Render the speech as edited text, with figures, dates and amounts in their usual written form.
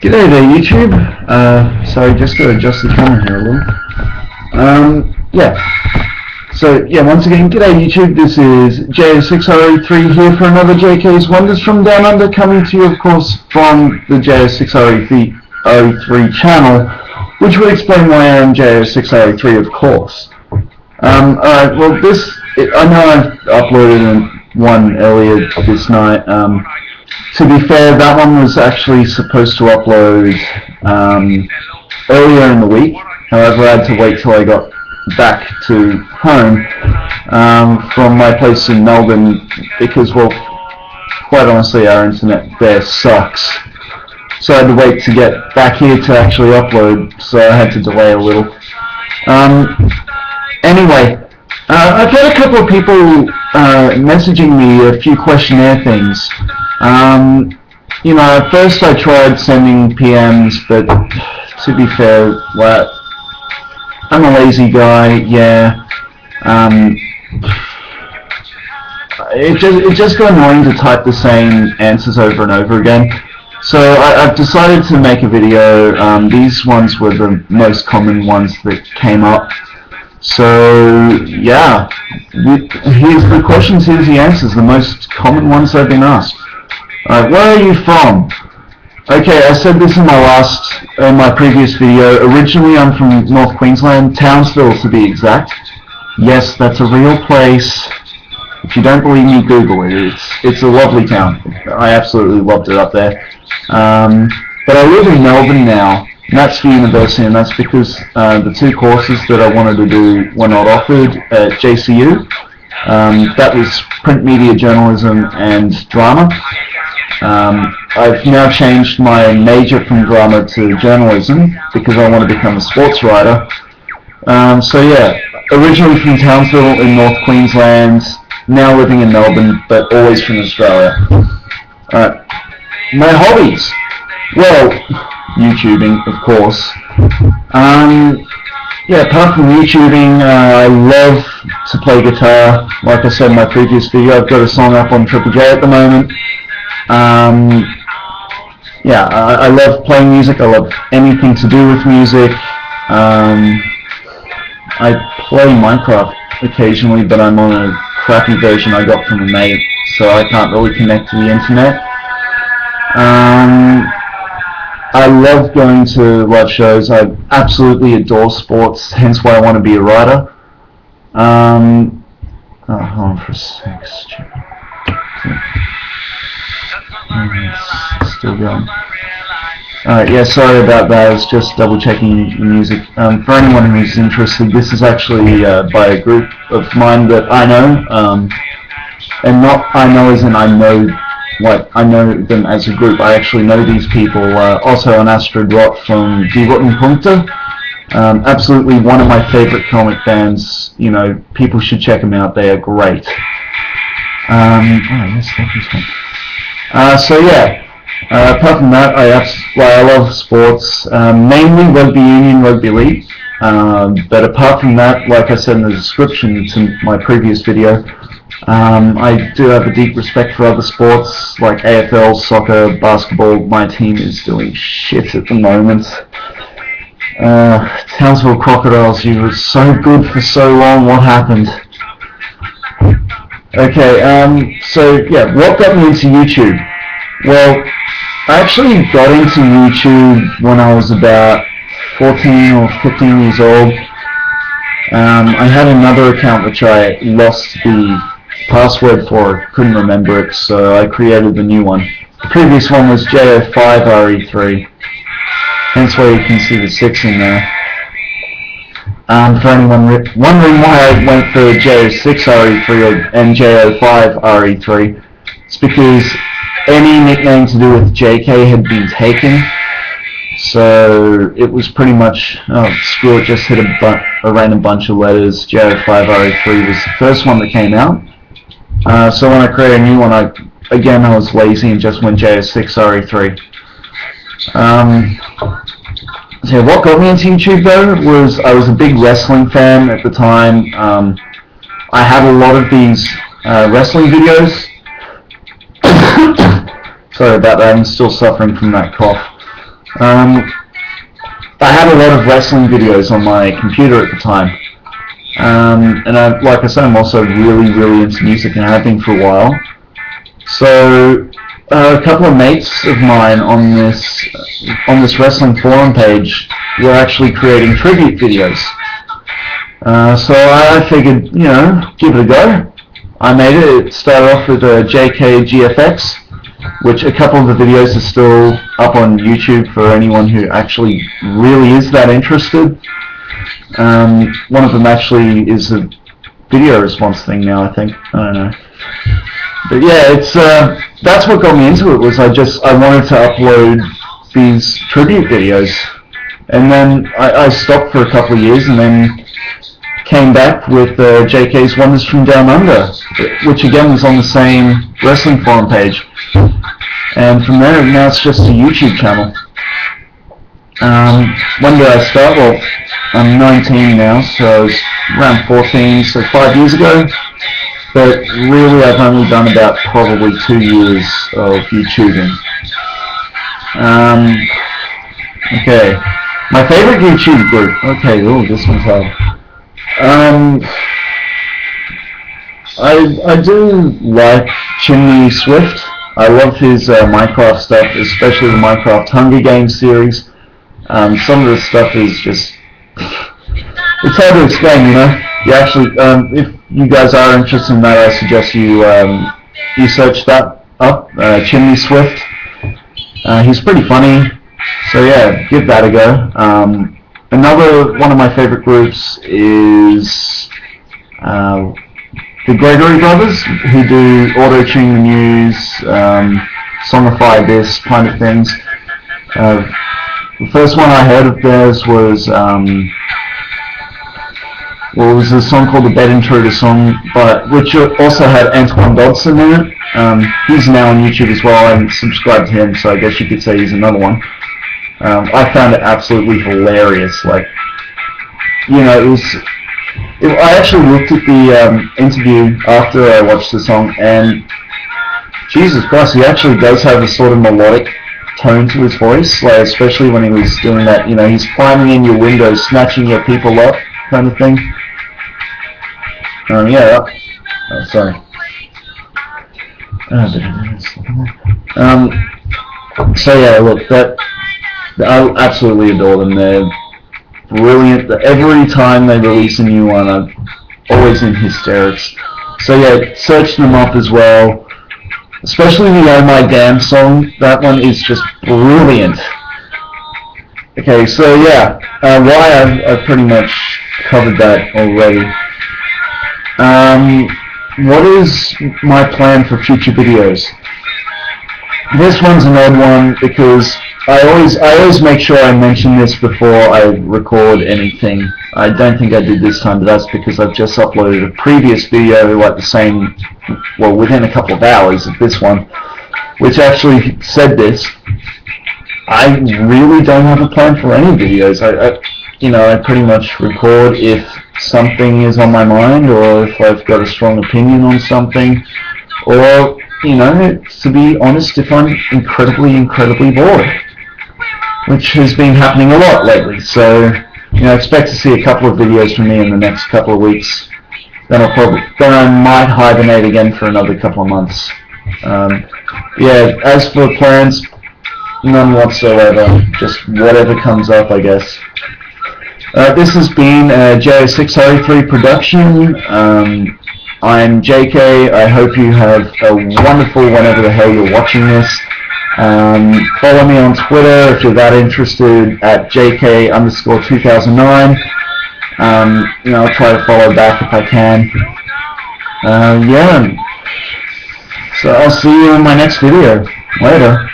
G'day there YouTube. Sorry, just to adjust the camera here a little. Once again, g'day YouTube. This is JO6RE3 here for another JK's Wonders from Down Under, coming to you, of course, from the JO6RE3 channel, which would explain why I am JO6RE3, of course. Alright, well, I know I've uploaded one earlier this night. To be fair, that one was actually supposed to upload earlier in the week. However, I had to wait till I got back to home from my place in Melbourne because, well, quite honestly, our internet there sucks. So I had to wait to get back here to actually upload, so I had to delay a little. Anyway, I've had a couple of people messaging me a few questionnaire things. At first I tried sending PMs, but to be fair, well, I'm a lazy guy, yeah. It just got annoying to type the same answers over and over again. So I've decided to make a video. These ones were the most common ones that came up. So yeah, here's the questions, here's the answers, the most common ones I've been asked. Alright, where are you from? Okay, I said this in my previous video. Originally I'm from North Queensland, Townsville to be exact. Yes, that's a real place. If you don't believe me, Google it. It's a lovely town. I absolutely loved it up there. But I live in Melbourne now. And that's for university, and that's because the two courses that I wanted to do were not offered at JCU. That was print media journalism and drama. I've now changed my major from drama to journalism because I want to become a sports writer. So yeah, originally from Townsville in North Queensland, now living in Melbourne, but always from Australia. My hobbies. Well, YouTubing, of course. Apart from YouTubing, I love to play guitar. Like I said in my previous video, I've got a song up on Triple J at the moment. I love playing music. I love anything to do with music. I play Minecraft occasionally, but I'm on a crappy version I got from a mate, so I can't really connect to the internet. I love going to live shows. I absolutely adore sports, hence why I want to be a writer. Hold on for a sec. Still going. Alright, yeah, sorry about that. I was just double checking the music. For anyone who's interested, this is actually by a group of mine that I know. And not I know as in I know, like, I know them as a group. I actually know these people. Also an Astrid Rott from Die Rotten Punkte. Absolutely one of my favorite comic bands. You know, people should check them out. They are great. So yeah, apart from that, I love sports, mainly rugby union, rugby league. But apart from that, like I said in the description to my previous video, I do have a deep respect for other sports like AFL, soccer, basketball. My team is doing shit at the moment. Townsville Crocodiles, you were so good for so long, what happened? Okay, so yeah, what got me into YouTube? Well, I actually got into YouTube when I was about 14 or 15 years old. I had another account which I lost the password for, couldn't remember it, so I created the new one. The previous one was JO5RE3, hence why you can see the 6 in there. For anyone wondering why I went for JO6RE3 and JO5RE3, it's because any nickname to do with JK had been taken, so it was pretty much, oh screw it, just hit a random bunch of letters. JO5RE3 was the first one that came out. So when I created a new one, I was lazy and just went JO6RE3. So what got me into YouTube though was I was a big wrestling fan at the time. I had a lot of these wrestling videos. Sorry about that, I'm still suffering from that cough. I had a lot of wrestling videos on my computer at the time, and like I said, I'm also really into music and have been for a while. So a couple of mates of mine on this wrestling forum page were actually creating tribute videos. So I figured, give it a go. I made it. It started off with a JKWFDU, which a couple of the videos are still up on YouTube for anyone who actually really is that interested. One of them actually is a video response thing now, I think. I don't know. But yeah, it's that's what got me into it. Was I wanted to upload these tribute videos, and then I stopped for a couple of years, and then came back with JK's Wonders from Down Under, which again was on the same wrestling forum page. And from there, now it's just a YouTube channel. When did I start? Well, I'm 19 now, so I was around 14, so 5 years ago. But really, I've only done about probably 2 years of YouTubing. Okay, my favorite YouTube group. Okay, this one's hard. I do like Chimney Swift. I love his Minecraft stuff, especially the Minecraft Hunger Games series. Some of the stuff is just, it's hard to explain, You actually, if you guys are interested in that, I suggest you search that up, Chimney Swift. He's pretty funny, so yeah, give that a go. Another one of my favorite groups is the Gregory Brothers, who do auto-tune the news, songify this kind of things. The first one I heard of theirs was it was a song called the Bed Intruder Song, which also had Antoine Dodson in it. He's now on YouTube as well. I haven't subscribed to him, so I guess you could say he's another one. I found it absolutely hilarious. Like, I actually looked at the interview after I watched the song, and Jesus Christ, he actually does have a sort of melodic tone to his voice, like especially when he was doing that, he's climbing in your window, snatching your people up, kind of thing. Sorry. So yeah, look, I absolutely adore them. They're brilliant. Every time they release a new one, I'm always in hysterics. So yeah, search them up as well. Especially the Oh My Damn song. That one is just brilliant. Okay, so yeah, why I've pretty much covered that already. What is my plan for future videos? This one's an odd one because I always make sure I mention this before I record anything. I don't think I did this time, but that's because I've just uploaded a previous video like within a couple of hours of this one, which actually said this. I really don't have a plan for any videos. I pretty much record if something is on my mind, or if I've got a strong opinion on something, or, to be honest, if I'm incredibly bored, which has been happening a lot lately. So, expect to see a couple of videos from me in the next couple of weeks. Then I might hibernate again for another couple of months. Yeah, as for plans, none whatsoever. Just whatever comes up, I guess. This has been a J0603 production. I'm JK. I hope you have a wonderful whenever the hell you're watching this. Follow me on Twitter if you're that interested at JK_2009. I'll try to follow back if I can. Yeah. So I'll see you in my next video. Later.